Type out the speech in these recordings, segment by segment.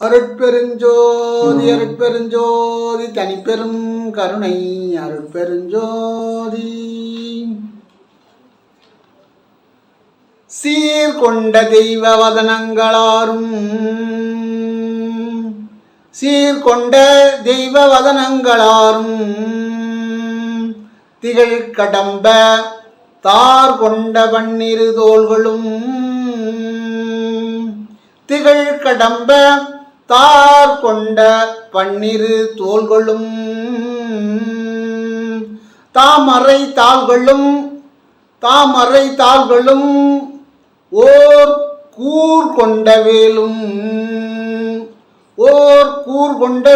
அருட்பெருஞ்சோதி அருட்பெருஞ்சோதி தனிப்பெரும் கருணை அருட்பெருஞ்சோதி. சீர்கொண்ட தெய்வ வதனங்களாரும் சீர்கொண்ட தெய்வ வதனங்களாரும் திகழ் கடம்ப தார் கொண்ட பன்னிரு தோள்களும் திகழ் கடம்ப தார் கொண்ட பன்னிரு தோள்களும் தாமரை தாள்களும் ஓர் கூர் கொண்ட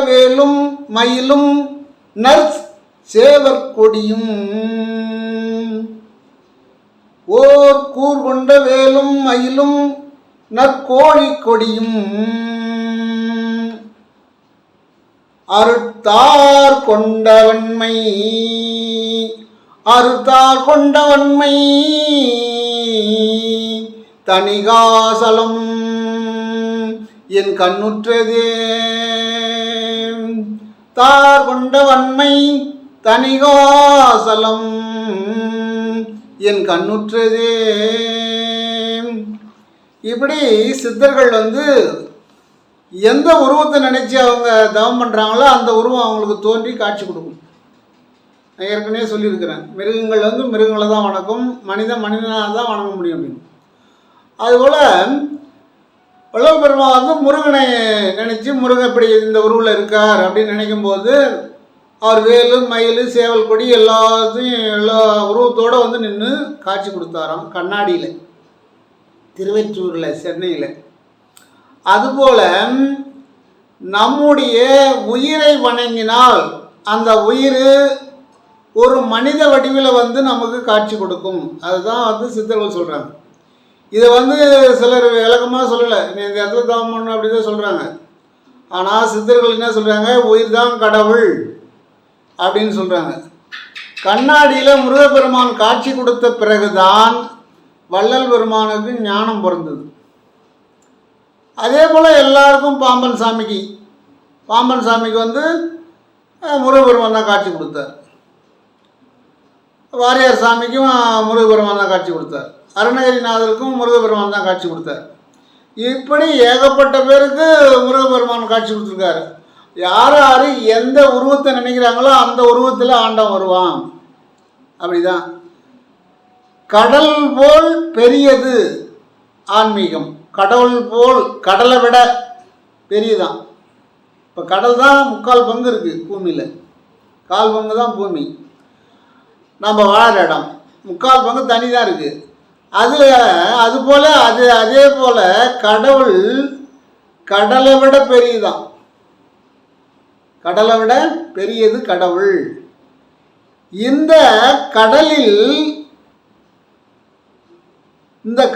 வேலும் மயிலும் நர்ஸ் சேவற்கொடியும் ஓர் கூர் கொண்ட வேலும் மயிலும் நற்கோழி கொடியும் அறுத்தார் கொண்டவன்மை தணிகாசலம் என் கண்ணுற்றதே. தார் கொண்டவன்மை தணிகாசலம் என் கண்ணுற்றதே. இப்படி சித்தர்கள் எந்த உருவத்தை நினைச்சு அவங்க தவம் பண்ணுறாங்களோ அந்த உருவம் அவங்களுக்கு தோன்றி காட்சி கொடுக்கும். நான் ஏற்கனவே சொல்லியிருக்கிறேன், மிருகங்கள் மிருகங்களை தான் வணக்கும், மனிதனாக தான் வணங்க முடியும் அப்படின்னு. அதுபோல் வள்ளல் பெருமா முருகனை நினச்சி முருகன் இப்படி இந்த உருவில் இருக்கார் அப்படின்னு நினைக்கும்போது அவர் வேலு மயில் சேவல் கொடி எல்லாத்தையும் எல்லா உருவத்தோடு நின்று காட்சி கொடுத்தாராம் கண்ணாடியில், திருவெற்றூரில், சென்னையில். அதுபோல் நம்முடைய உயிரை வணங்கினால் அந்த உயிர் ஒரு மனித வடிவில் நமக்கு காட்சி கொடுக்கும். அதுதான் சித்தர்கள் சொல்கிறாங்க. இதை சிலர் விளக்கமாக சொல்லலை, நீ இந்த இடத்துல தவம் பண்ணணும் அப்படி தான் சொல்கிறாங்க. ஆனால் சித்தர்கள் என்ன சொல்கிறாங்க, உயிர் தான் கடவுள் அப்படின்னு சொல்கிறாங்க. கண்ணாடியில் முருகப்பெருமான் காட்சி கொடுத்த பிறகுதான் வள்ளல் பெருமானுக்கு ஞானம் பிறந்தது. அதே போல் எல்லாருக்கும் பாம்பன் சாமிக்கு முருகப்பெருமான் தான் காட்சி கொடுத்தார். வாரியார் சாமிக்கும் முருகப்பெருமான் தான் காட்சி கொடுத்தார். அருணகிரிநாதருக்கும் முருகப்பெருமான் தான் காட்சி கொடுத்தார். இப்படி ஏகப்பட்ட பேருக்கு முருகப்பெருமான் காட்சி கொடுத்துருக்காரு. யார் எந்த உருவத்தை நினைக்கிறாங்களோ அந்த உருவத்தில் ஆண்டவன் வருவான். அப்படிதான். கடல் போல் பெரியது ஆன்மீகம். கடவுள் போல் கடலை விட பெரியதான். இப்போ கடல் தான் 3/4 பங்கு இருக்குது பூமியில், 1/4 பங்கு தான் பூமி நம்ம வாழற இடம், 3/4 பங்கு தனி தான் இருக்குது. அதுபோல் அதே போல் கடவுள் கடலை விட பெரியதான். கடலை விட பெரியது கடவுள். இந்த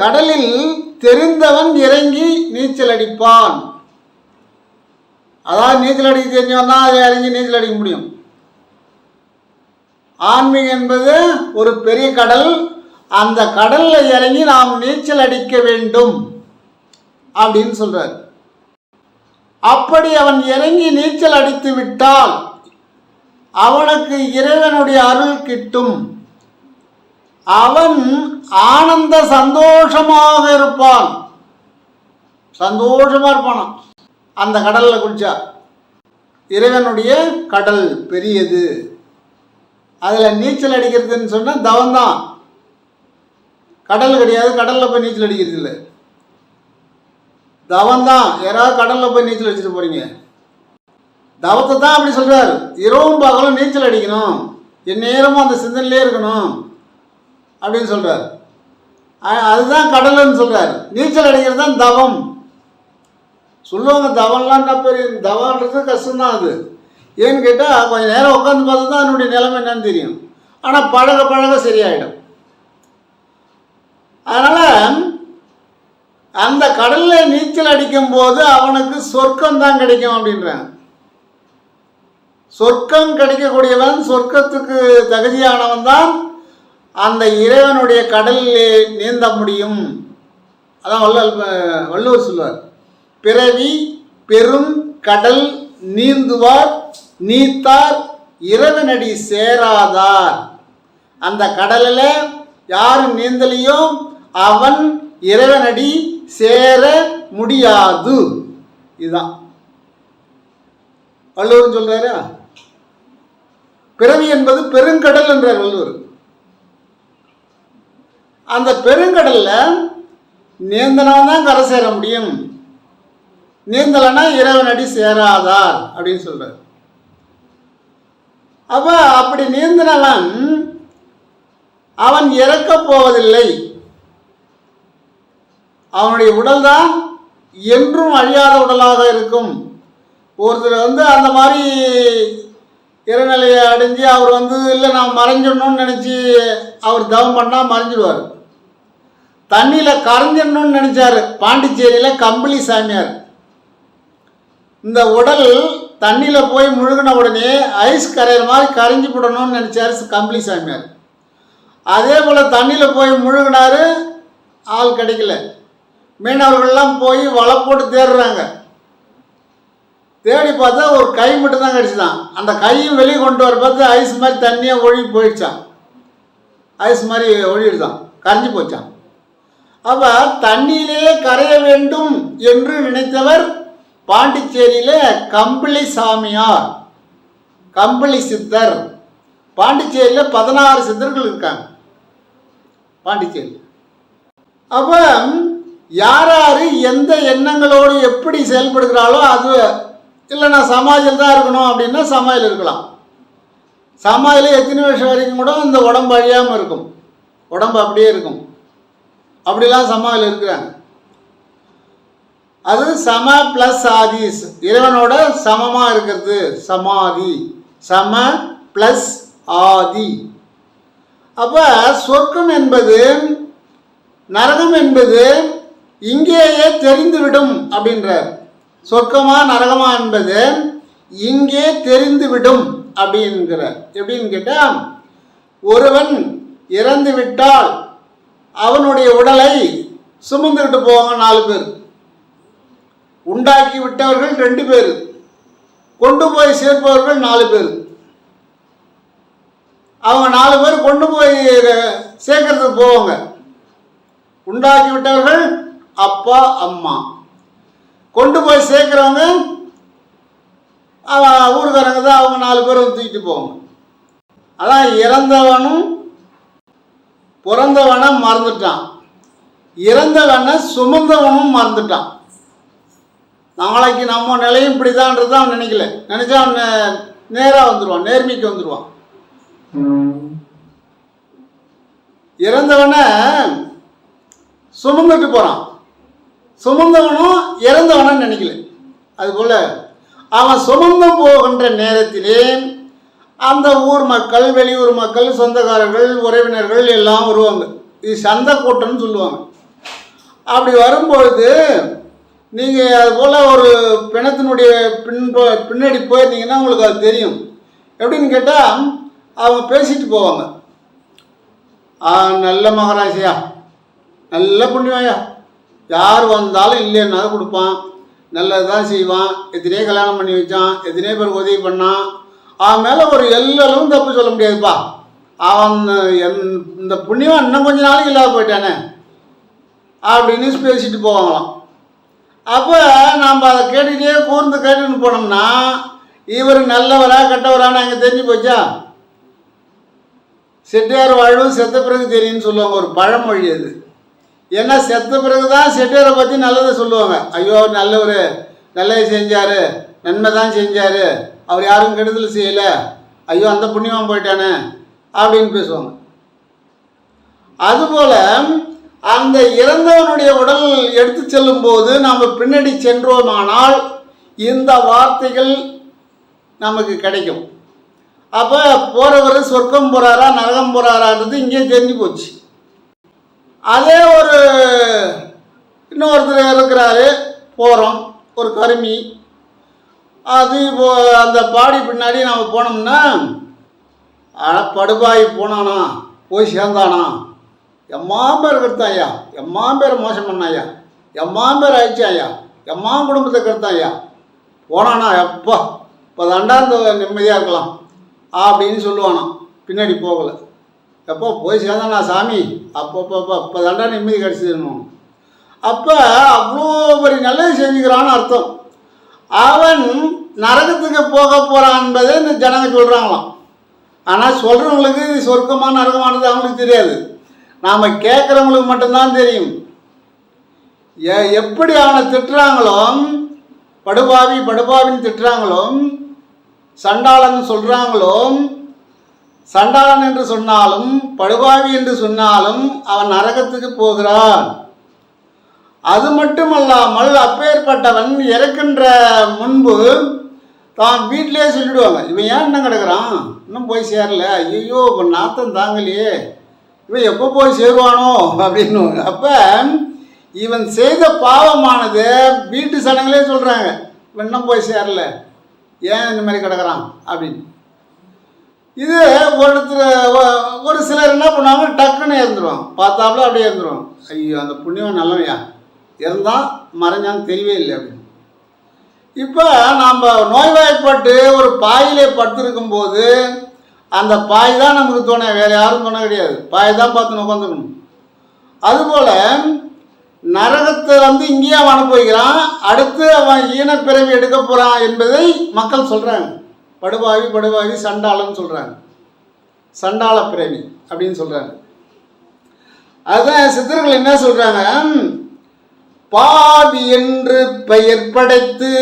கடலில் தெரிந்தவன் இறங்கி நீச்சல் அடிப்பான். அதாவது நீச்சல் அடிக்க தெரிஞ்சவன் தான் அதை இறங்கி நீச்சல் அடிக்க முடியும். ஆன்மீகம் என்பது ஒரு பெரிய கடல். அந்த கடலில் இறங்கி நாம் நீச்சல் அடிக்க வேண்டும் அப்படின்னு சொல்றார். அப்படி அவன் இறங்கி நீச்சல் அடித்து விட்டால் அவனுக்கு இறைவனுடைய அருள் கிட்டும். அவன் ஆனந்த சந்தோஷமாக இருப்பான். அந்த கடலில் குளிச்சா. இறைவனுடைய கடல் பெரியது. அதில் நீச்சல் அடிக்கிறதுன்னு சொன்னால் தவம்தான், கடல் கிடையாது. கடலில் போய் நீச்சல் அடிக்கிறது இல்லை, தவம்தான். யாராவது கடலில் போய் நீச்சல் அடிச்சுட்டு போகிறீங்க, தவத்தை தான் அப்படி சொல்கிறார். இரவும் பகலும் நீச்சல் அடிக்கணும், எந்நேரமும் அந்த சிந்தனையிலே இருக்கணும் அப்படின்னு சொல்கிறார். அதுதான் கடல்னு சொல்கிறார். நீச்சல் அடிக்கிறது தான் தவம் சொல்லுவாங்க. தவம்லாம் பெரிய தவன்றது கஷ்டம்தான். அது ஏன்னு கேட்டால் கொஞ்சம் நேரம் உட்காந்து பார்த்தா தான் அதனுடைய நிலைமை என்னன்னு தெரியும். ஆனால் பழக சரியாயிடும். அதனால் அந்த கடலில் நீச்சல் அடிக்கும்போது அவனுக்கு சொர்க்கம் தான் கிடைக்கும் அப்படின்றாங்க. சொர்க்கம் கிடைக்கக்கூடியவன், சொர்க்கத்துக்கு தகுதியானவன் தான் அந்த இறைவனுடைய கடலிலே நீந்த முடியும். அதான் வள்ளுவர் சொல்வார், பிறவி பெரும் கடல் நீந்துவார் நீத்தார் இறைவனடி சேராதார். அந்த கடலில் யார் நீந்தலையோ அவன் இறைவனடி சேர முடியாது. இதுதான் வள்ளுவர் சொல்றாரு. பிறவி என்பது பெருங்கடல் என்றார் வள்ளுவர். அந்த பெருங்கடல்ல நீந்தலாம் தான் கரை சேர முடியும், நீந்தலைன்னா இறைவனடி சேராதார் அப்படின்னு சொல்றார். அப்ப அப்படி நீந்தினவன் அவன் இறக்கப் போவதில்லை. அவனுடைய உடல் தான் என்றும் அழியாத உடலாக இருக்கும். ஒருத்தர் அந்த மாதிரி இறைநிலையை அடைஞ்சு அவர் இல்லை நான் மறைஞ்சிடணும்னு நினச்சி அவர் தவம் பண்ணால் மறைஞ்சிடுவார். தண்ணியில் கரைஞ்சிடணும்னு நினச்சார் பாண்டிச்சேரியில் கம்பளி சாமியார். இந்த உடல் தண்ணியில் போய் முழுகின உடனே ஐஸ் கரையிற மாதிரி கரைஞ்சி போடணும்னு நினச்சார் கம்பளி சாமியார். அதே போல் தண்ணியில் போய் முழுகினார், ஆள் கிடைக்கல. மீனவர்கள்லாம் போய் வலை போட்டு தேடுறாங்க. தேடி பார்த்தா ஒரு கை மட்டும் தான் கிடச்சிதான். அந்த கையும் வெளியே கொண்டு வர பார்த்து ஐஸ் மாதிரி தண்ணியாக ஒழுகி போயிடுச்சான். ஐஸ் மாதிரி ஒழுகிடுதான், கரைஞ்சி போச்சான். அப்போ தண்ணியிலே கரைய வேண்டும் என்று நினைத்தவர் பாண்டிச்சேரியில் கம்பளி சாமியார், கம்பளி சித்தர். பாண்டிச்சேரியில் 16 சித்தர்கள் இருக்காங்க பாண்டிச்சேரி. அப்போ யார் யார் எந்த எண்ணங்களோடு எப்படி செயல்படுகிறாளோ அது இல்லை நான் சமாதியில் தான் இருக்கணும் அப்படின்னா சமாதியில் இருக்கலாம். சமாதியில் எத்தனை வருஷம் வரைக்கும் கூட இந்த உடம்பு அழியாமல் இருக்கும், உடம்பு அப்படியே இருக்கும். அப்படிலாம் சமாதியில் இருக்கிறாங்க. அது சம ப்ளஸ் ஆதி, இறைவனோட சமமாக இருக்கிறது சமாதி, சம ப்ளஸ் ஆதி. அப்போ சொர்க்கம் என்பது நரகம் என்பது இங்கேயே தெரிந்துவிடும் அப்படின்றார். சொர்க்கமா நரகமா என்பது இங்கே தெரிந்துவிடும் அப்படிங்கிறார். எப்படின்னு கேட்டால், ஒருவன் இறந்து விட்டால் அவனுடைய உடலை சுமந்துக்கிட்டு போவாங்க 4 பேர். உண்டாக்கி விட்டவர்கள் 2 பேர், கொண்டு போய் சேர்ப்பவர்கள் 4 பேர். அவங்க 4 பேர் கொண்டு போய் சேர்க்கறதுக்கு போவாங்க. உண்டாக்கி விட்டவர்கள் அப்பா அம்மா, கொண்டு போய் சேர்க்கிறவங்க ஊருக்காரங்க தான். அவங்க 4 பேரும் தூக்கிட்டு போவாங்க. அதான் இறந்தவனும் பிறந்தவனை மறந்துட்டான், இறந்தவனை சுமந்தவனும் மறந்துட்டான். நாளைக்கு நம்ம நிலையும் இப்படிதான்றது அவன் நினைக்கல. நினைச்சா அவன் நேராக வந்துடுவான், நேர்மைக்கு வந்துடுவான். இறந்தவனை சுமந்துட்டு போகிறான், சுமந்தவனும் இறந்தவனை நினைக்கல. அதுபோல் அவன் சுமந்து போகின்ற நேரத்திலே அந்த ஊர் மக்கள், வெளியூர் மக்கள், சொந்தக்காரர்கள், உறவினர்கள் எல்லாம் வருவாங்க. இது சந்தை கூட்டம்னு சொல்லுவாங்க. அப்படி வரும்பொழுது நீங்கள் அதுபோல் ஒரு பிணத்தினுடைய பின்னாடி போயிருந்தீங்கன்னா உங்களுக்கு அது தெரியும். எப்படின்னு கேட்டால் அவங்க பேசிட்டு போவாங்க. நல்ல மகராசியா, நல்ல புண்ணியமாயா, யார் வந்தாலும் இல்லைன்னாலும் கொடுப்பான், நல்லது தான் செய்வான், எத்தனையோ கல்யாணம் பண்ணி வச்சான், எத்தனையோ பேருக்கு உதவி பண்ணான், அவன் மேலே ஒரு எல்லாரும் தப்பு சொல்ல முடியாதுப்பா. அவன் இந்த புண்ணியம் இன்னும் கொஞ்ச நாளைக்கு இல்லாத போயிட்டானே அப்படின்னு பேசிட்டு போவாங்களாம். அப்போ நாம் அதை கேட்டுகிட்டே கூர்ந்து கேட்டுன்னு போனோம்னா இவர் நல்லவரா கெட்டவரான்னு அங்கே தெரிஞ்சு போச்சா. செட்டியார் வாழ்வு செத்த பிறகு தெரியும்னு சொல்லுவாங்க, ஒரு பழமொழி அது. ஏன்னா செத்த பிறகு தான் செட்டியாரை பற்றி நல்லதை சொல்லுவாங்க. ஐயோ நல்லவர், நல்லது செஞ்சார், நன்மை தான் செஞ்சார், அவர் யாரும் கெடுதல் செய்யலை, ஐயோ அந்த புண்ணியமாக போயிட்டானே அப்படின்னு பேசுவாங்க. அதுபோல் அந்த இறந்தவனுடைய உடல் எடுத்து செல்லும் போது நாம் பின்னாடி சென்றோமானால் இந்த வார்த்தைகள் நமக்கு கிடைக்கும். அப்போ போகிறவர் சொர்க்கம் போகிறாரா நரகம் போகிறாரான்றது இங்கே தெரிஞ்சு போச்சு. அதே ஒரு இன்னொருத்தர் இருக்கிறாரு, போகிறோம், ஒரு கருமி, அது இப்போ அந்த பாடி பின்னாடி நம்ம போனோம்னா படுபாய் போனானா, போய் சேர்ந்தானா, எம்மா பேர் கெடுத்தாயா, எம்மா பேர் மோசம் பண்ணாயா, எம்மா பேர் ஆயிடுச்சாயா, எம்மா குடும்பத்தை கெடுத்தாயா போனானா எப்போ இப்போ தாண்டா இந்த நிம்மதியாக இருக்கலாம் அப்படின்னு சொல்லுவானா. பின்னாடி போகலை. எப்போ போய் சேர்ந்தானா சாமி அப்பப்போ இப்போ தாண்டா நிம்மதி கிடச்சிடணும். அப்போ அவ்வளோ பெரிய நல்லது செஞ்சுக்கிறான்னு அர்த்தம். அவன் நரகத்துக்கு போக போகிறான் என்பதை இந்த ஜனங்க சொல்கிறாங்களாம். ஆனால் சொல்கிறவங்களுக்கு இது சொர்க்கமாக நரகமானது அவங்களுக்கு தெரியாது. நாம் கேட்குறவங்களுக்கு மட்டும்தான் தெரியும். எப்படி அவனை திட்டுறாங்களோ, படுபாவி படுபாவின்னு திட்டுறாங்களோ, சண்டாளன் சொல்கிறாங்களோ, சண்டாளன் என்று சொன்னாலும் படுபாவி என்று சொன்னாலும் அவன் நரகத்துக்கு போகிறான். அது மட்டுமல்லாமல் அப்பேற்பட்டவன் இறக்கின்ற முன்பு தான் வீட்டிலே சொல்லிவிடுவாங்க, இவன் ஏன் இன்னும் கிடக்கிறான், இன்னும் போய் சேரல, ஐயோ இப்போ நாத்தம் தாங்கலையே, இவன் எப்போ போய் சேருவானோ அப்படின்னு. அப்போ இவன் செய்த பாவமானது வீட்டு சனங்களே சொல்கிறாங்க, இவன் இன்னும் போய் சேரல, ஏன் இந்த மாதிரி கிடக்கிறான் அப்படின்னு. இது ஒரு சிலர் என்ன பண்ணுவாங்க, டக்குன்னு இறந்துருவாங்க. பார்த்தாப்புல அப்படியே இறந்துருவாங்க. ஐயோ அந்த புண்ணியம் நல்லவையா, இருந்தால் மறைஞ்சான்னு தெரியவே இல்லை அப்படின்னு. இப்போ நாம் நோய்வாய்ப்பட்டு ஒரு பாயிலே படுத்திருக்கும்போது அந்த பாய் தான் நமக்கு தோணை, வேறு யாரும் தோண கிடையாது. பாய் தான் பார்த்து உட்காந்துக்கணும். அதுபோல் நரகத்தை இங்கேயே அவன் அனுபவிக்கிறான், அடுத்து அவன் ஈனப்பிறவி எடுக்க போகிறான் என்பதை மக்கள் சொல்கிறாங்க. படுபாவி படுபாவி சண்டாளன்னு சொல்கிறாங்க, சண்டாள பிறவி அப்படின்னு சொல்கிறாங்க. அதுதான் சித்தர்கள் என்ன சொல்கிறாங்க, பாவி என்று பெயர் படைத்து,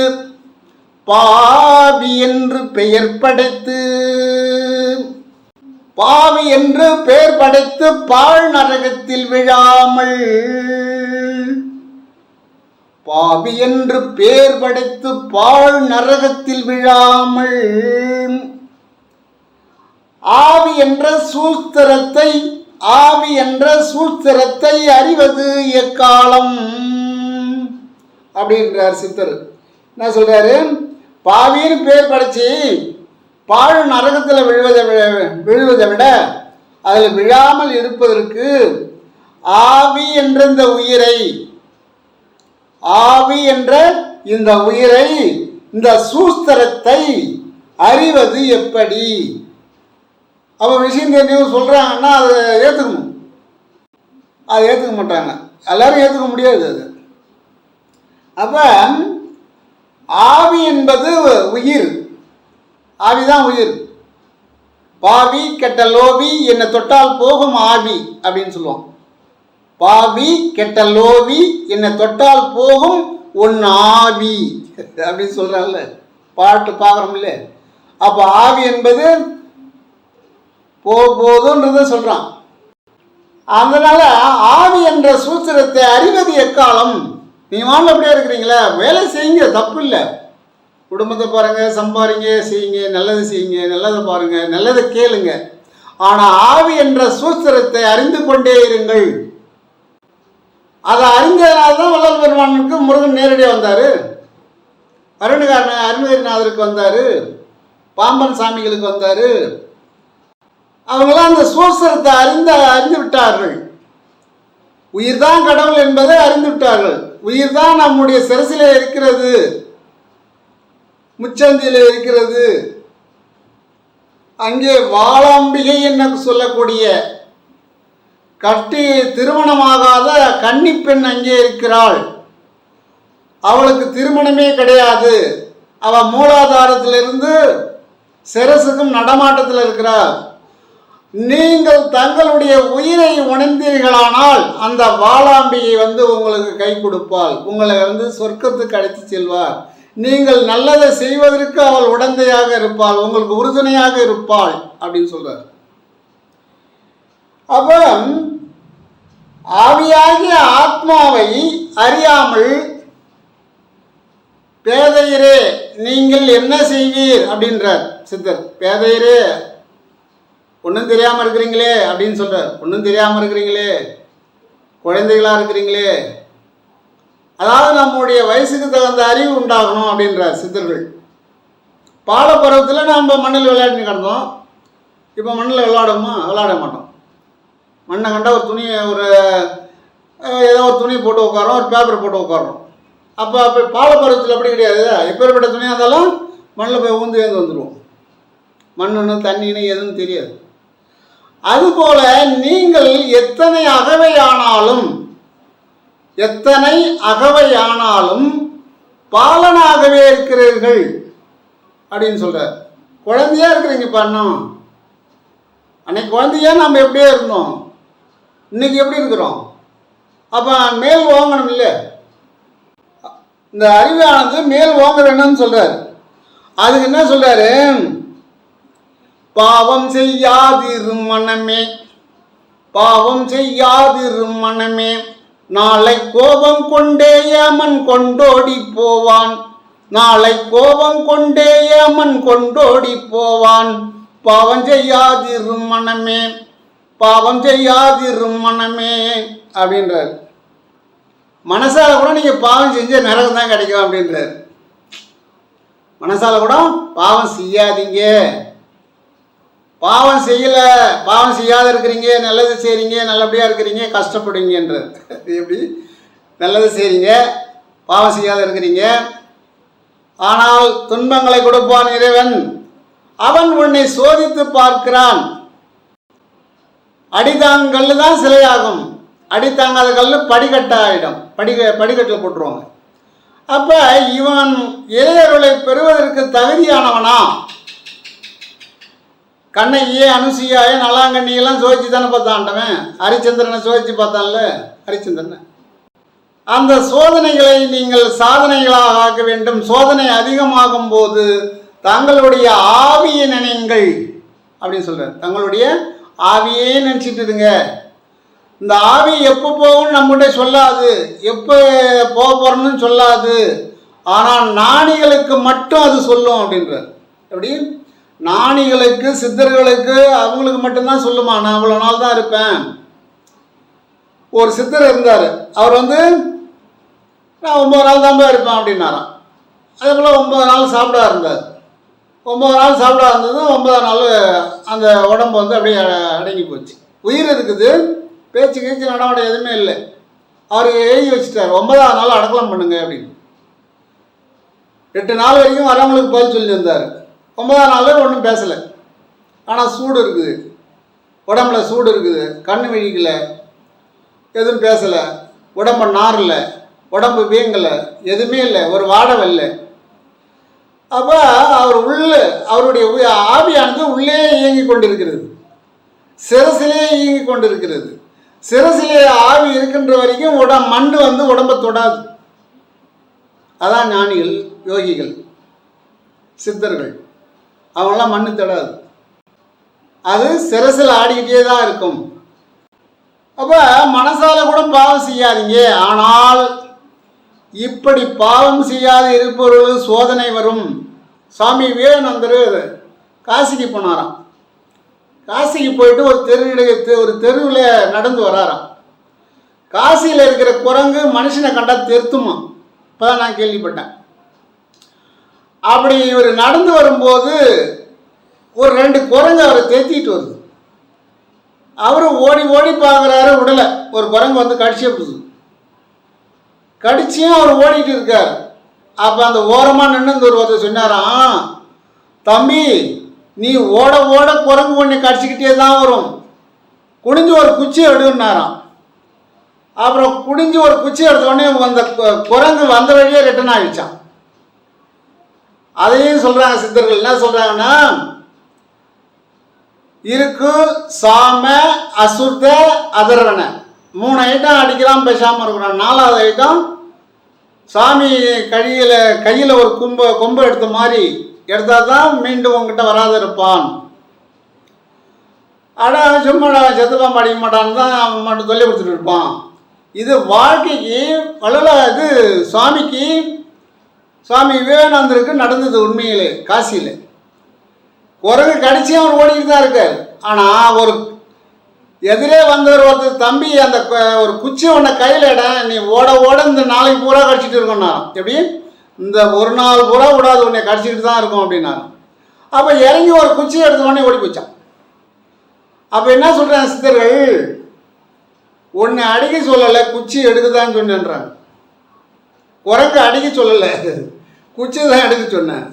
பாவி என்று பெயர் படைத்து, பாவி என்று பெயர் படைத்து பாழ் நரகத்தில் விழாமல், பாவி என்று பெயர் படைத்து பாழ் நரகத்தில் விழாமல், ஆவி என்ற சூஸ்திரத்தை, ஆவி என்ற சூஸ்திரத்தை அறிவது எக்காலம் அப்படின்றார் சித்தர். என்ன சொல்றாரு, பாவின்னு பேர் படைச்சி பாழ் நரகத்தில் விழுவதை விட அதில் விழாமல் இருப்பதற்கு ஆவி என்ற இந்த உயிரை, ஆவி என்ற இந்த உயிரை, இந்த சூஸ்திரத்தை அறிவது எப்படி? அவன் விஷயம் தெரிஞ்சவங்க சொல்கிறாங்கன்னா அதை ஏற்றுக்கணும். அதை ஏற்றுக்க மாட்டாங்க, எல்லாரும் ஏற்றுக்க முடியாது அது. அப்போ ஆவி என்பது உயிர், ஆவிதான் உயிர். பாவி கெட்ட லோவி என்னை தொட்டால் போகும் ஆவி அப்படின்னு சொல்லுவான். பாவி கெட்ட லோவி என்னை தொட்டால் போகும் ஒன் ஆவி அப்படின்னு சொல்கிறாங்கல்ல, பாட்டு பார்க்குறோம்ல. அப்போ ஆவி என்பது போதுன்றத சொல்கிறான். அதனால் ஆவி என்ற சூத்திரத்தை அறிவது எக்காலம்? நீ வாங்க அப்படியே இருக்கிறீங்களா, வேலை செய்யுங்க, தப்பு இல்லை. குடும்பத்தை பாருங்கள், சம்பாதிங்க, செய்யுங்க, நல்லது செய்யுங்க, நல்லதை பாருங்கள், நல்லதை கேளுங்க. ஆனால் ஆவி என்ற சூத்திரத்தை அறிந்து கொண்டே இருங்கள். அதை அறிஞ்சதுனால தான் வள்ளல் பெருமானுக்கு முருகன் நேரடியாக வந்தார், அருணகிரிநாதருக்கு வந்தார், பாம்பன் சாமிகளுக்கு வந்தார். அவங்களாம் அந்த சூத்திரத்தை அறிந்து விட்டார்கள். உயிர் தான் கடவுள் என்பதை அறிந்து விட்டார்கள். உயிர் தான் நம்முடைய சிரசிலே இருக்கிறது, முச்சந்தியில் இருக்கிறது. அங்கே வாளாம்பிகை என்ன சொல்லக்கூடிய கட்டி திருமணமாகாத கன்னி பெண் அங்கே இருக்கிறாள். அவளுக்கு திருமணமே கிடையாது. அவள் மூலாதாரத்திலிருந்து சிரசுக்கும் நடமாட்டத்தில் இருக்கிறாள். நீங்கள் தங்களுடைய உயிரை உணர்ந்தீர்களானால் அந்த வாளாம்பிகை உங்களுக்கு கை கொடுப்பாள், உங்களை சொர்க்கத்துக்கு அழைத்து செல்வார். நீங்கள் நல்லதை செய்வதற்கு அவள் உடந்தையாக இருப்பாள், உங்களுக்கு உறுதுணையாக இருப்பாள் அப்படின்னு சொல்றார். அப்போ ஆவியாகிய ஆத்மாவை அறியாமல் பேதையரே நீங்கள் என்ன செய்வீர் அப்படின்றார் சித்தர். பேதையரே ஒன்றும் தெரியாமல் இருக்கிறீங்களே அப்படின்னு சொல்கிறார். ஒன்றும் தெரியாமல் இருக்கிறீங்களே, குழந்தைகளாக இருக்கிறீங்களே. அதாவது நம்முடைய வயசுக்கு தகுந்த அறிவு உண்டாகணும் அப்படின்றார் சித்தர்கள். பாலப்பருவத்தில் நம்ம மண்ணில் விளையாட்டு கிடந்தோம். இப்போ மண்ணில் விளையாட மாட்டோம். மண்ணை கண்டால் ஒரு துணி, ஏதோ ஒரு துணி போட்டு உட்காரோம், ஒரு பேப்பர் போட்டு உட்காரோம். அப்போ பாலப்பருவத்தில் அப்படி கிடையாது. எப்பேற்பட்ட துணியாக இருந்தாலும் மண்ணில் போய் ஊந்து ஏந்து வந்துடுவோம். மண்ணுன்னு தண்ணின்னு எதுவும் தெரியாது. அதுபோல நீங்கள் எத்தனை அகவையானாலும் பாலனாகவே இருக்கிறீர்கள் அப்படின்னு சொல்கிறார். குழந்தையா இருக்கிறீங்க பண்ணோம். அன்னைக்கு குழந்தையா நம்ம எப்படியே இருந்தோம், இன்னைக்கு எப்படி இருக்கிறோம்? அப்போ மேல் ஓங்கணும் இல்லை? இந்த அறிவானது மேல் ஓங்க வேணும்னு சொல்கிறார். அதுக்கு என்ன சொல்கிறாரு? பாவம் செய்யாதிரும் மனமே, பாவம் செய்யாதிரும் மனமே, நாளை கோபம் கொண்டே யமன் கொண்டோடி போவான், நாளை கோபம் கொண்டே யமன் கொண்டோடி போவான். பாவம் செய்யாதிரும் மனமே, பாவம் செய்யாதிரும் மனமே அப்படின்றார். மனசால கூட நீங்கள் பாவம் செஞ்ச நரகம் தான் கிடைக்கும் அப்படின்றார். மனசால கூட பாவம் செய்யாதீங்க, பாவம் செய்யலை, பாவம் செய்யாத இருக்கிறீங்க, நல்லது செய்கிறீங்க, நல்லபடியாக இருக்கிறீங்க, கஷ்டப்படுவீங்கன்றார். எப்படி? நல்லது செய்கிறீங்க, பாவம் செய்யாத இருக்கிறீங்க, ஆனால் துன்பங்களை கொடுப்பான் இறைவன், அவன் உன்னை சோதித்து பார்க்கிறான். அடிதாங்கல் தான் சிலையாகும், அடித்தாங்காத கல் படிக்கட்ட ஆகிடும், படிக்கட்டில் போட்டுருவாங்க. அப்போ இவன் இளையர்களை பெறுவதற்கு தகுதியானவனா? கண்ணையே அனுசூயாய நலாங்கண்ணியெல்லாம் சோதிச்சு தானே பார்த்தான்டவன். ஹரிச்சந்திரனை சோதிச்சு பார்த்தான்ல ஹரிச்சந்திரனை. அந்த சோதனைகளை நீங்கள் சாதனைகளாக ஆக்க வேண்டும். சோதனை அதிகமாகும் போது தங்களுடைய ஆவியை நினைங்கள் அப்படின்னு சொல்கிறார். தங்களுடைய ஆவியே நினச்சிட்டு இருங்க. இந்த ஆவி எப்போ போகும்னு நம்மகிட்ட சொல்லாது, எப்போ போக போகிறோன்னு சொல்லாது, ஆனால் ஞானிகளுக்கு மட்டும் அது சொல்லும் அப்படின்றார். எப்படி? ஞானிகளுக்கு, சித்தர்களுக்கு, அவங்களுக்கு மட்டும்தான் சொல்லுமா, நான் அவ்வளோ நாள் தான் இருப்பேன். ஒரு சித்தர் இருந்தார், அவர் நான் 9 நாள் தான் போய் இருப்பேன் அப்படின்னாராம். அதே போல் 9 நாள் சாப்பிடா இருந்தார். 9 நாள் சாப்பிடா இருந்தது, 9ஆம் நாள் அந்த உடம்பு அப்படியே அடங்கி போச்சு. உயிர் இருக்குது, பேச்சு கீச்சு நடவடை எதுவுமே இல்லை. அவர் எழுதி வச்சுட்டார், 9ஆம் நாள் அடக்கலம் பண்ணுங்க அப்படின்னு. 8 நாள் வரைக்கும் வரவங்களுக்கு பதில் சொல்லியிருந்தார். 9ஆம் நாள் ஒன்றும் பேசலை. ஆனால் சூடு இருக்குது, உடம்புல சூடு இருக்குது, கண்ணு விழிக்கலை, எதுவும் பேசலை, உடம்பு நாரில், உடம்பு வீங்கலை, எதுவுமே இல்லை, ஒரு வாடை இல்லை. அப்போ அவருடைய ஆவியானது உள்ளே இயங்கி கொண்டிருக்கிறது, சிரசிலே இயங்கி கொண்டிருக்கிறது. சிரசிலே ஆவி இருக்கின்ற வரைக்கும் மண் உடம்பை தொடாது. அதான் ஞானிகள், யோகிகள், சித்தர்கள், அவங்களாம் மண்ணு தொடாது. அது சிரசில் ஆடிக்கிட்டே தான் இருக்கும். அப்போ மனசால கூட பாவம் செய்யாதீங்க. ஆனால் இப்படி பாவம் செய்யாது இருப்பவர்களுக்கு சோதனை வரும். சுவாமி விவேகானந்தர் காசிக்கு போனாராம். காசிக்கு போயிட்டு ஒரு தெருவில் நடந்து வராராம். காசியில் இருக்கிற குரங்கு மனுஷனை கண்டா தெருத்துமா, இப்போதான் நான் கேள்விப்பட்டேன். அப்படி இவர் நடந்து வரும்போது ஒரு 2 குரங்கு அவரை தெத்திட்டு வருது. அவரும் ஓடி ஓடி பார்க்குறாரு, விடலை. ஒரு குரங்கு கடிச்சே போகுது. கடிச்சியும் அவர் ஓடிட்டு இருக்கார். அப்போ அந்த ஓரமாக நின்று ஒருத்தர் சொன்னாராம், தம்பி நீ ஓட ஓட குரங்கு ஒன்று கடிச்சிக்கிட்டே தான் வரும், குடிஞ்சு ஒரு குச்சி எடுன்னாராம். அப்புறம் குடிஞ்சு ஒரு குச்சி எடுத்தோடனே அந்த குரங்கு வந்த வழியே ரிட்டர்ன் ஆகிடுச்சான். அதையும் சொல்கிறாங்க சித்தர்கள். என்ன சொல்கிறாங்கன்னா, இருக்கு சாம அசுத்த அதர்வன 3 ஐட்டம் அடிக்கலாம் பேசாமல் இருக்கிறோம். 4வது ஐட்டம் சாமி கையில் ஒரு கொம்பு எடுத்த மாதிரி எடுத்தால் தான் மீண்டும் உங்ககிட்ட வராது இருப்பான். ஆனால் சும்மா செத்துப்பான் படிக்க மாட்டான்னு தான் அவன் மட்டும் சொல்லி கொடுத்துட்டு இருப்பான். இது வாழ்க்கைக்கு இது சுவாமி விவேகானந்தருக்கு நடந்தது உண்மையிலே. காசியில் குரங்கு கடிச்சு அவர் ஓடிக்கிட்டு தான் இருக்கார். ஆனால் ஒரு எதிரே வந்தவர் ஒருத்தர், தம்பி அந்த ஒரு குச்சி ஒன்றை கையில் இட, நீ ஓட ஓட இந்த நாளைக்கு பூரா கடிச்சிட்டு இருக்கோம்னா, எப்படி இந்த ஒரு நாள் பூரா விடாது உன்னை கடிச்சிக்கிட்டு தான் இருக்கும் அப்படின்னாரு. அப்போ இறங்கி ஒரு குச்சி எடுத்த உடனே ஓடி போச்சான். அப்போ என்ன சொல்கிறாங்க சித்தர்கள், ஒன்று அடிக்க சொல்லலை, குச்சி எடுக்குதான்னு சொன்னேன்றாங்க. குரங்கு அடிக்க சொல்லலை, குச்சி தான் அடிக்க சொன்னேன்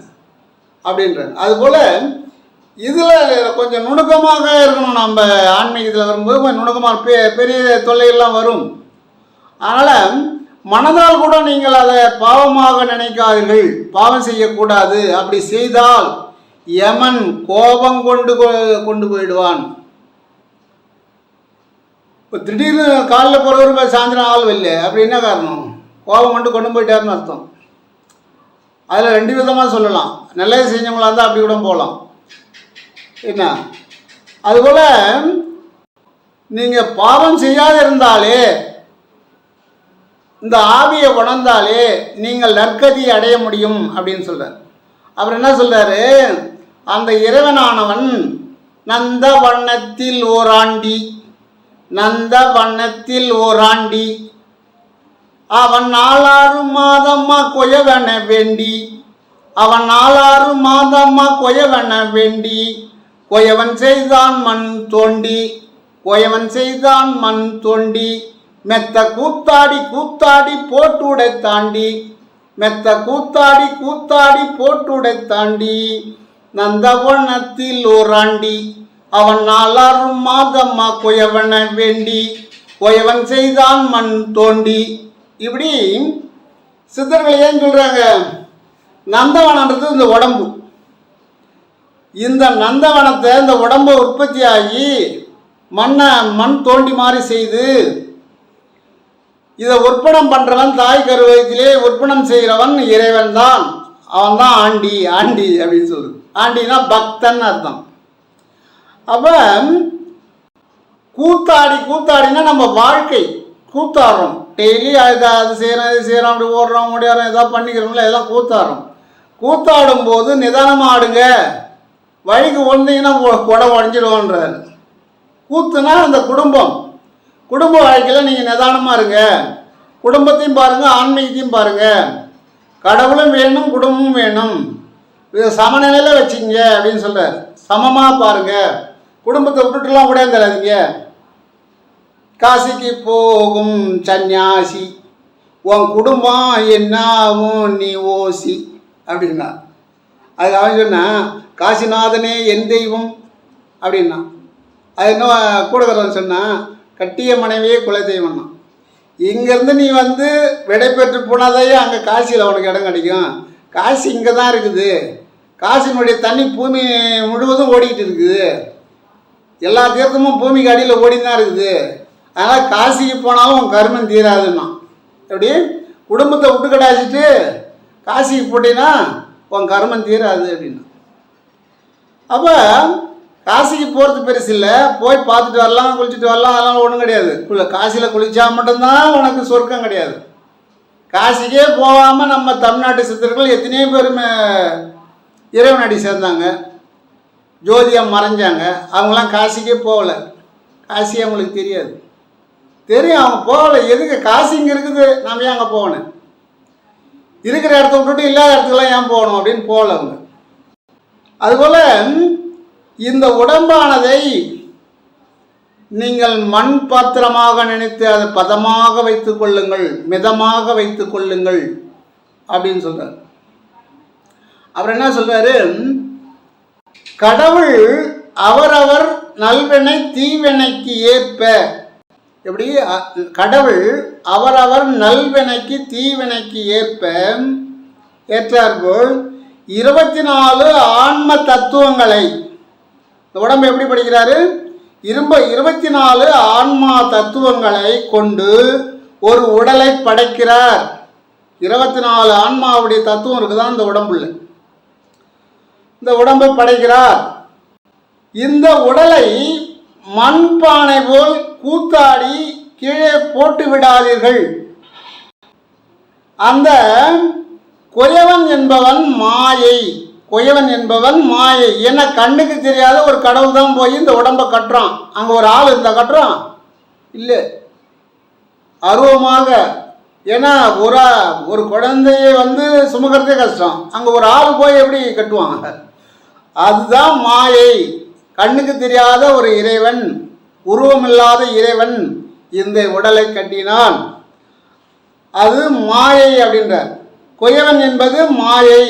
அப்படின்ற. அதுபோல் இதில் கொஞ்சம் நுணுக்கமாக இருக்கணும். நம்ம ஆன்மீகத்தில் வரும்போது கொஞ்சம் நுணுக்கமாக பெரிய தொல்லைகள்லாம் வரும். அதனால் மனதால் கூட நீங்கள் அதை பாவமாக நினைக்காதீர்கள், பாவம் செய்யக்கூடாது. அப்படி செய்தால் யமன் கோபம் கொண்டு போயிடுவான். இப்போ திடீர்னு காலில் போகிறவர் சாயந்தரம் ஆள் வரல, அப்படி என்ன காரணம்? கோபம் கொண்டு போயிட்டாருன்னு அர்த்தம். அதில் 2 விதமாக சொல்லலாம். நல்லது செஞ்சவங்களா இருந்தால் அப்படி கூட போகலாம். என்ன, அதுபோல் நீங்கள் பாவம் செய்யாத இருந்தாலே, இந்த ஆவியை உணர்ந்தாலே நீங்கள் நற்கதி அடைய முடியும் அப்படின்னு சொல்கிறார். அப்புறம் என்ன சொல்கிறாரு? அந்த இறைவனானவன் நந்த வண்ணத்தில் ஓராண்டி, நந்த வண்ணத்தில் ஓராண்டி, அவன் 4 மாதம்மா கொயவன வேண்டி, அவன் 4 மாதம்மா கொயவன வேண்டி, கொயவன் செய்தான் மண் தோண்டி, கொயவன் செய்தான் மண் தோண்டி, மெத்த கூத்தாடி கூத்தாடி போட்டுடை தாண்டி, மெத்த கூத்தாடி கூத்தாடி போட்டுடை தாண்டி, நந்தவனத்தில் ஓராண்டி, அவன் 4 மாதம்மா கொயவன வேண்டி, கொயவன் செய்தான் மண் தோண்டி. இப்படி சித்தர்கள் ஏன் சொல்கிறாங்க? நந்தவனன்றது இந்த உடம்பு. இந்த நந்தவனத்தை, இந்த உடம்பை உற்பத்தி ஆகி மண் தோண்டி மாதிரி செய்து இதை உற்பணம் பண்ணுறவன், தாய் கருவயத்திலே உற்பணம் செய்கிறவன் இறைவன் தான். அவன் தான் ஆண்டி அப்படின்னு சொல்லுது. ஆண்டினா பக்தன் அர்த்தம். அப்போ கூத்தாடினா நம்ம வாழ்க்கை கூத்தாடுறோம். டெய்லி அது செய்கிறோம் அப்படி ஓடுறோம் ஓடியாரோம் எதாவது பண்ணிக்கிறோம்ல, இதெல்லாம் கூத்தாடுறோம். கூத்தாடும் போது நிதானமாக ஆடுங்க, வழிக்கு ஒன்றீங்கன்னா குடம் உடஞ்சிடுவோன்றார். கூத்துனா அந்த குடும்ப வாழ்க்கையில் நீங்கள் நிதானமாக இருங்க. குடும்பத்தையும் பாருங்கள், ஆன்மீகத்தையும் பாருங்கள். கடவுளும் வேணும், குடும்பமும் வேணும். இதை சமநிலையில் வச்சுங்க அப்படின்னு சொல்கிறார். சமமாக பாருங்கள். குடும்பத்தை விட்டுட்டுலாம் கூட தராதிங்க. காசிக்கு போகும் சன்னியாசி, உன் குடும்பம் என்னாவும் நீ ஓசி அப்படின்னா. அது அவன் சொன்னான், காசிநாதனே என் தெய்வம் அப்படின்னா. அது இன்னும் கூடக்கிறவன் சொன்னான், கட்டிய மனைவியே குல தெய்வம்னா. இங்கேருந்து நீ வந்து விடை பெற்று போனாதையே அங்கே காசியில் உனக்கு இடம் கிடைக்கும். காசி இங்கே தான் இருக்குது. காசினுடைய தண்ணி பூமி முழுவதும் ஓடிக்கிட்டு இருக்குது. எல்லா தீர்த்தமும் பூமிக்கு அடியில் ஓடி தான் இருக்குது. அதனால் காசிக்கு போனாலும் உன் கர்மம் தீராதுன்னா. எப்படி குடும்பத்தை விட்டு கடாச்சிட்டு காசிக்கு போட்டீங்கன்னா உன் கர்மம் தீராது அப்படின்னா. அப்போ காசிக்கு போகிறது பெருசு இல்லை, போய் பார்த்துட்டு வரலாம், குளிச்சுட்டு வரலாம், அதெல்லாம் ஒன்றும் கிடையாது. காசியில் குளித்தா மட்டும்தான் உனக்கு சொர்க்கம் கிடையாது. காசிக்கே போகாமல் நம்ம தமிழ்நாட்டு சித்தர்கள் எத்தனையோ பேர் இறைவனடி சேர்ந்தாங்க, ஜோதியாக மறைஞ்சாங்க. அவங்களாம் காசிக்கே போகலை. காசி அவங்களுக்கு தெரியாது. தெரியும், அவங்க போகலை. எதுக்கு? காசி இங்கே இருக்குது, நாம் ஏன் அங்கே போகணும்? இருக்கிற இடத்த விட்டுட்டு இல்லாத இடத்துக்கெல்லாம் ஏன் போகணும் அப்படின்னு போகலை அவங்க. அதுபோல் இந்த உடம்பானதை நீங்கள் மண் பாத்திரமாக நினைத்து அதை பதமாக வைத்துக் கொள்ளுங்கள், மிதமாக வைத்துக் கொள்ளுங்கள் அப்படின்னு சொல்றார். அவர் என்ன சொல்றாரு? கடவுள் அவரவர் நல்வினை தீவினைக்கு ஏற்ப, எப்படி கடவுள் அவரவர் நல்வினைக்கு தீவினைக்கு ஏற்றாற்போல் 24 ஆன்ம தத்துவங்களை, இந்த உடம்பு எப்படி படிக்கிறாரு? 24 ஆன்மா தத்துவங்களை கொண்டு ஒரு உடலை படைக்கிறார். 24 ஆன்மாவுடைய தத்துவம் இருக்குதான் இந்த உடம்புல. இந்த உடம்பை படைக்கிறார். இந்த உடலை மண்பானை போல் கூத்தாடி கீழே போட்டு விடாதீர்கள். அந்த கொயவன் என்பவன் மாயை, கொயவன் என்பவன் மாயை. ஏன்னா கண்ணுக்கு தெரியாத ஒரு கடவுள் தான் போய் இந்த உடம்பை கட்டுறான். அங்கே ஒரு ஆள் இருந்தா கட்டுறான் இல்லை, அருவமாக. ஏன்னா ஒரு குழந்தையை வந்து சுமக்கிறதே கஷ்டம், அங்கே ஒரு ஆள் போய் எப்படி கட்டுவாங்க? அதுதான் மாயை. கண்ணுக்கு தெரியாத ஒரு இறைவன், உருவமில்லாத இறைவன் இந்த உடலை கட்டினான். அது மாயை அப்படின்றார். குயவன் என்பது மாயை,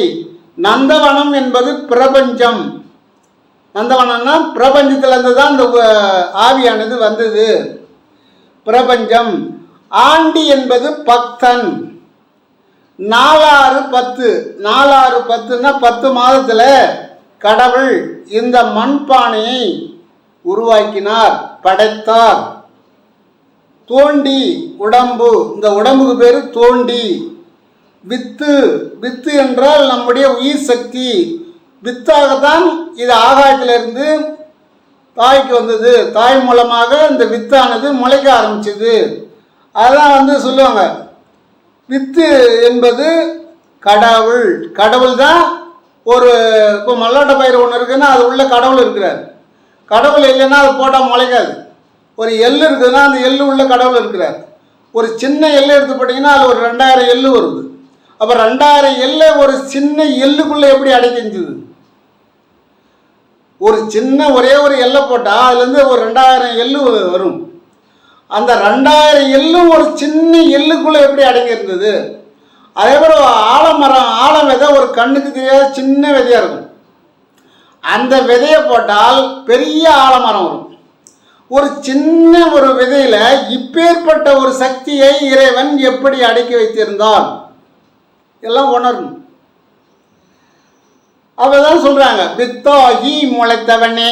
நந்தவனம் என்பது பிரபஞ்சம். நந்தவனம்னா பிரபஞ்சத்திலிருந்து தான் இந்த ஆவியானது வந்தது, பிரபஞ்சம். ஆண்டி என்பது பக்தன். 4-6-10, 4-6-10ன்னா 10 மாதத்தில் கடவுள் இந்த மண்பானையை உருவாக்கினார், படைத்தார். தோண்டி உடம்பு, இந்த உடம்புக்கு பேர் தோண்டி. வித்து, வித்து என்றால் நம்முடைய உயிர் சக்தி. வித்தாகத்தான் இது ஆகாயத்திலிருந்து தாய்க்கு வந்தது. தாய் மூலமாக இந்த வித்தானது முளைக்க ஆரம்பிச்சது. அதான் சொல்லுவாங்க, வித்து என்பது கடவுள். கடவுள் தான் ஒரு, இப்போ மல்லாட்ட பயிர் ஒன்று இருக்குன்னா அது உள்ள கடவுள் இருக்கிறார். கடவுள் இல்லைன்னா அது போட்டால் முளைக்காது. ஒரு எள்ளு இருக்குதுன்னா அந்த எள்ளு உள்ள கடவுள் இருக்கிறார். ஒரு சின்ன எள்ளு எடுத்து போட்டிங்கன்னா அது ஒரு 2000 எள்ளு வருது. அப்போ 2000 எள்ளை ஒரு சின்ன எள்ளுக்குள்ளே எப்படி அடைக்கிஞ்சுது? ஒரு சின்ன ஒரே ஒரு எல்லை போட்டால் அதுலேருந்து ஒரு 2000 எள்ளு வரும். அந்த 2000 எள்ளும் ஒரு சின்ன எள்ளுக்குள்ளே எப்படி அடங்கி இருந்தது? அதே போல் ஆலமரம், ஆலம் விதை ஒரு கண்ணுக்கு தெரியாத சின்ன விதையாக இருக்கும். அந்த விதையை போட்டால் பெரிய ஆலமரம் வரும். ஒரு சின்ன ஒரு விதையில் இப்பேற்பட்ட ஒரு சக்தியை இறைவன் எப்படி அடக்கி வைத்திருந்தான் எல்லாம் உணரணும். அப்பதான் சொல்றாங்க, வித்தாகி முளைத்தவனே,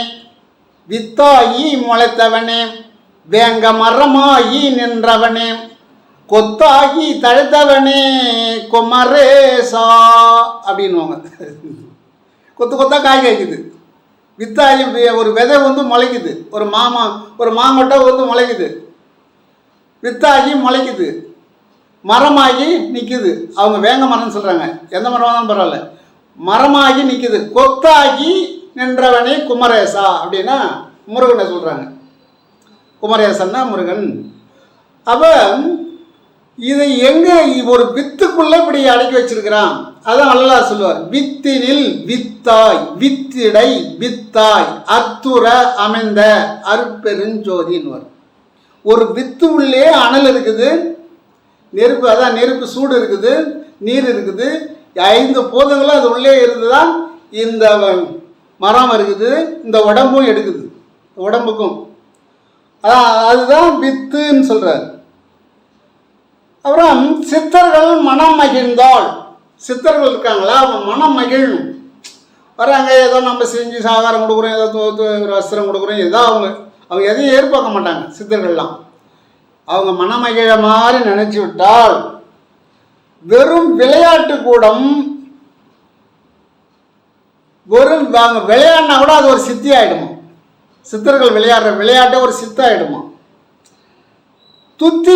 வித்தாகி முளைத்தவனே, வேங்க மரமாகி நின்றவனே, கொத்தாகி தழைத்தவனே குமரேசா அப்படின்வாங்க. கொத்து கொத்தா காய் காய்க்குது. வித்தாகி ஒரு விதை முளைக்குது, ஒரு மாங்கொட்டை முளைக்குது, வித்தாகி முளைக்குது, மரமாகி நிற்குது. அவங்க வேங்க மரம்னு சொல்கிறாங்க, எந்த மரமாக தான் பரவாயில்ல, மரமாகி நிற்குது. கொத்தாகி நின்றவனே குமரேசா அப்படின்னா முருகனை சொல்கிறாங்க. குமரேசன்னா முருகன். அப்போ இதை எங்கே ஒரு வித்துக்குள்ளே இப்படி அடக்கி வச்சிருக்கிறான். அதான் அல்லாஹ் சொல்லுவார், வித்தினில் வித்தாய், வித்திடை வித்தாய், அத்துற அமைந்த அருட்பெருஞ்சோதின்னு. ஒரு வித்து உள்ளே அனல் இருக்குது, நெருப்பு, அதான் நெருப்பு சூடு இருக்குது, நீர் இருக்குது, 5 பூதங்களும் அது உள்ளே இருந்துதான் இந்த மரம் இருக்குது, இந்த உடம்பும் எடுக்குது, உடம்புக்கும். அதுதான் வித்துன்னு சொல்கிறார். அப்புறம் சித்தர்கள் மனம் மகிழ்ந்தால், சித்தர்கள் இருக்காங்களா, அவங்க மனம் மகிழணும். வராங்க, ஏதோ நம்ம செஞ்சு சாகாரம் கொடுக்குறோம், ஏதோ வஸ்திரம் கொடுக்குறோம், ஏதோ அவங்க எதையும் எதிர்பார்க்க மாட்டாங்க சித்தர்கள்லாம். அவங்க மனமகிழ மாதிரி நினச்சி விட்டால், வெறும் விளையாட்டு கூடம், வெறும் விளையாடினா கூட அது ஒரு சித்தி ஆகிடுமா. சித்தர்கள் விளையாடுற விளையாட்டை ஒரு சித்தாயிடுமா. துத்தி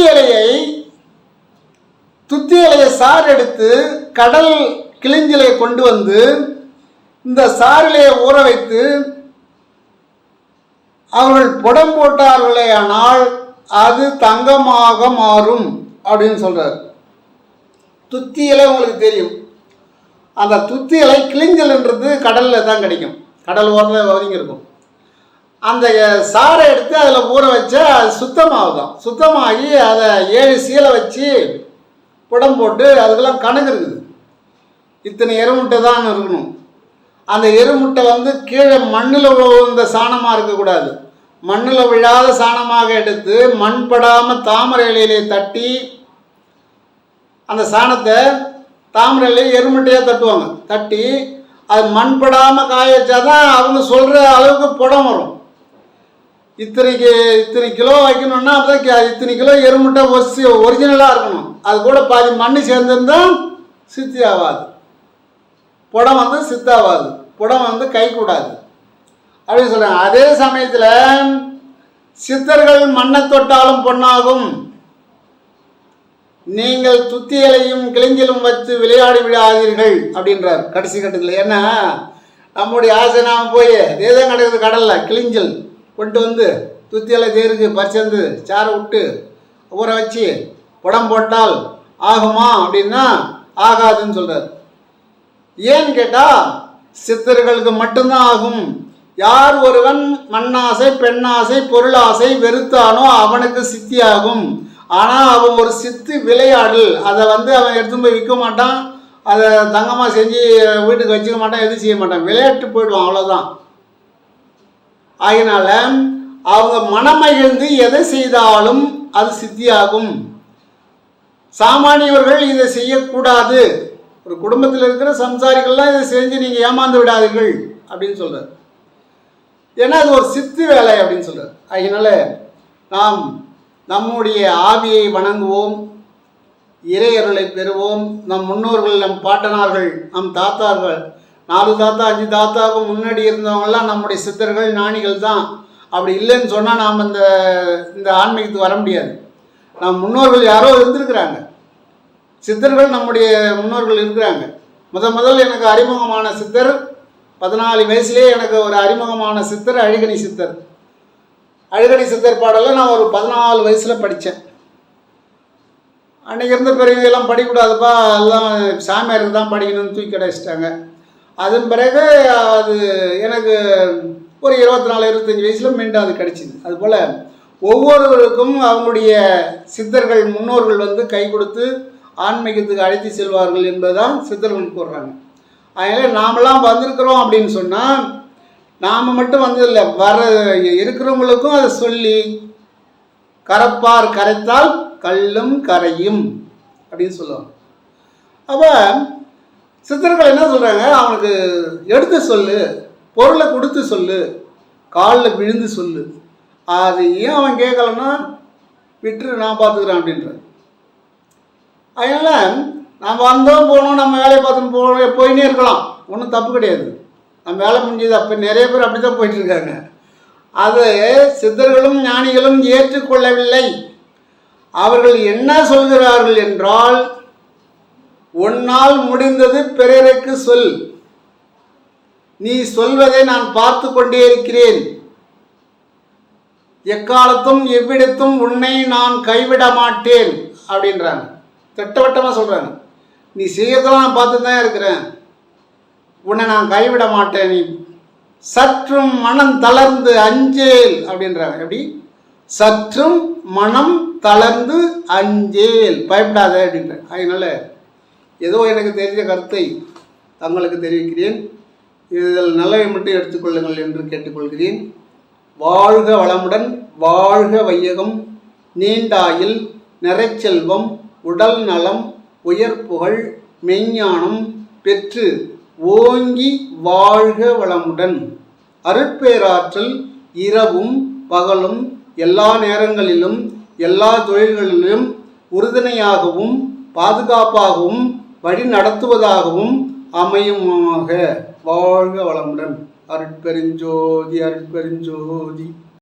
இலையை சாறு எடுத்து கடல் கிளிஞ்சிலையை கொண்டு வந்து இந்த சாரிலையை ஊற வைத்து அவர்கள் புடம் போட்டார்களே ஆனால் அது தங்கமாக மாறும் அப்படின்னு சொல்றார். துத்தி இலை உங்களுக்கு தெரியும். அந்த துத்தி இலை கிளிஞ்சல்ன்றது கடலில் தான் கிடைக்கும், கடல் ஓரத்தில் ஒதுங்கி இருக்கும். அந்த சாரை எடுத்து அதில் ஊற வச்சா அது சுத்தமாகுதான். சுத்தமாகி அதை 7 சீலை வச்சு புடம் போட்டு அதுக்கெல்லாம் கணக்கு இருக்குது. இத்தனை எருமுட்டை தான் இருக்கணும். அந்த எருமுட்டை கீழே மண்ணில் விழுந்த சாணமாக இருக்கக்கூடாது. மண்ணில் விழாத சாணமாக எடுத்து மண் படாமல் தாமரை இலையிலே தட்டி அந்த சாணத்தை தாமரை இலையை எருமுட்டையாக தட்டுவாங்க. தட்டி அது மண் படாமல் காய வச்சாதான் அவங்க சொல்கிற அளவுக்கு புடம் வரும். இத்தனை கிலோ வைக்கணும்னா அப்போதான் இத்தனை கிலோ எருமுட்டை ஒரிஜினலாக இருக்கணும். அது கூட பாதி மண் சேர்ந்துருந்தால் சித்தி ஆகாது, புடம் சித்தாகாது, புடம் கை கூடாது அப்படின்னு சொல்கிறாங்க. அதே சமயத்தில் சித்தர்கள் மண்ணை தொட்டாலும் பொன்னாகும், நீங்கள் துத்தியலையும் கிளிஞ்சலும் வச்சு விளையாடி விடாதீர்கள் அப்படின்றார் கடைசி கட்டத்தில். ஏன்னா நம்முடைய ஆசை நாம் போய் தேதம் கிடக்குது கடலில் கிளிஞ்சல் கொண்டு துத்தியலை தேருக்கு பறிச்சந்து சாரை விட்டு ஊற வச்சு புடம் போட்டால் ஆகுமா அப்படின்னா ஆகாதுன்னு சொல்கிறார். ஏன்னு கேட்டால் சித்தர்களுக்கு மட்டும்தான் ஆகும். யார் ஒருவன் மண்ணாசை பெண்ணாசை பொருளாசை வெறுத்தானோ அவனுக்கு சித்தி ஆகும். ஆனால் அவன் ஒரு சித்து விளையாடல், அதை வந்து அவன் எடுத்து போய் விற்க மாட்டான், அதை தங்கமாக செஞ்சு வீட்டுக்கு வச்சுக்க மாட்டான், எதுவும் செய்ய மாட்டான், விளையாட்டு போயிடுவான், அவ்வளோதான். ஆகினால அவங்க மனமகிழ்ந்து எதை செய்தாலும் அது சித்தியாகும். சாமானியவர்கள் இதை செய்யக்கூடாது. ஒரு குடும்பத்தில் இருக்கிற சம்சாரிகள்லாம் இதை செஞ்சு நீங்கள் ஏமாந்து விடாதீர்கள் அப்படின்னு சொல்கிறார். ஏன்னா அது ஒரு சித்து வேலை அப்படின்னு சொல்கிறார். அதனால நாம் நம்முடைய ஆவியை வணங்குவோம், இறையருளை பெறுவோம். நம் முன்னோர்கள், நம் பாட்டனார்கள், நம் தாத்தார்கள், 4 தாத்தா 5 தாத்தாவுக்கு முன்னாடி இருந்தவங்கெல்லாம் நம்முடைய சித்தர்கள் ஞானிகள் தான். அப்படி இல்லைன்னு சொன்னால் நாம் இந்த ஆன்மீகத்துக்கு வர முடியாது. நம் முன்னோர்கள் யாரோ இருந்திருக்கிறாங்க, சித்தர்கள் நம்முடைய முன்னோர்கள் இருக்கிறாங்க. முதல் எனக்கு அறிமுகமான சித்தர் 14 வயசுலேயே எனக்கு ஒரு அறிமுகமான சித்தர் அழகணி சித்தர். அழகணி சித்தர் பாடலை நான் ஒரு 14 வயசில் படித்தேன். அன்றைக்கி இருந்த பெரியவங்கெல்லாம் படிக்கக்கூடாதுப்பா, எல்லாம் சாமியாருக்கு தான் படிக்கணும்னு தூக்கி கிடைச்சிட்டாங்க. அதன் பிறகு அது எனக்கு ஒரு 24-25 வயசில் மீண்டும் அது கிடைச்சிது. அதுபோல் ஒவ்வொருவருக்கும் அவங்களுடைய சித்தர்கள் முன்னோர்கள் வந்து கை கொடுத்து ஆன்மீகத்துக்கு அழைத்து செல்வார்கள் என்பதுதான் சித்தர்கள் கூறுறாங்க. அதனால் நாமெல்லாம் வந்திருக்கிறோம் அப்படின்னு சொன்னால் நாம் மட்டும் வந்ததில்லை, வர இருக்கிறவங்களுக்கும் அதை சொல்லி கரப்பார் கரைத்தால் கல்லும் கரையும் அப்படின்னு சொல்லுவாங்க. அப்போ சித்தர்கள் என்ன சொல்கிறாங்க, அவனுக்கு எடுத்து சொல்லு, பொருளை கொடுத்து சொல்லு, காலில் விழுந்து சொல்லு. அது ஏன் அவன் கேட்கலன்னா விட்டுரு, நான் பார்த்துக்கிறேன் அப்படின்ற. அதனால் நம்ம வந்தோம் போனோம், நம்ம வேலையை பார்த்துன்னு போயினே இருக்கலாம், ஒன்றும் தப்பு கிடையாது. நம்ம வேலை முடிஞ்சது. அப்போ நிறைய பேர் அப்படி தான் போயிட்டுருக்காங்க. அது சித்தர்களும் ஞானிகளும் ஏற்றுக்கொள்ளவில்லை. அவர்கள் என்ன சொல்கிறார்கள் என்றால், உன்னால் முடிந்தது பிறருக்கு சொல், நீ சொல்வதை நான் பார்த்து கொண்டே இருக்கிறேன், எக்காலத்தும் எவ்விடத்தும் உன்னை நான் கைவிட மாட்டேன் அப்படின்றாங்க. திட்டவட்டமாக சொல்கிறாங்க. நீ செய்யறதெல்லாம் நான் பார்த்து தான் இருக்கிறேன், உன்னை நான் கைவிட மாட்டேன், நீ சற்றும் மனம் தளர்ந்து அஞ்சேல் அப்படின்றாங்க. எப்படி? சற்றும் மனம் தளர்ந்து அஞ்சேல், பயப்படாத அப்படின்ற. அதனால ஏதோ எனக்கு தெரிஞ்ச கருத்தை தங்களுக்கு தெரிவிக்கிறேன். இதில் நல்லவை மட்டும் எடுத்துக்கொள்ளுங்கள் என்று கேட்டுக்கொள்கிறேன். வாழ்க வளமுடன், வாழ்க வையகம், நீண்டாயில், நிறைச்செல்வம், உடல் நலம், உயர் புகழ், மெஞ்ஞானம் பெற்று ஓங்கி வாழ்க வளமுடன். அருட்பேராற்றல் இரவும் பகலும் எல்லா நேரங்களிலும் எல்லா தொழில்களிலும் உறுதுணையாகவும் பாதுகாப்பாகவும் வழி நடத்துவதாகவும் அமையுமாக. வாழ்க வளமுடன். அருட்பெருஞ்சோதி, அருட்பெருஞ்சோதி.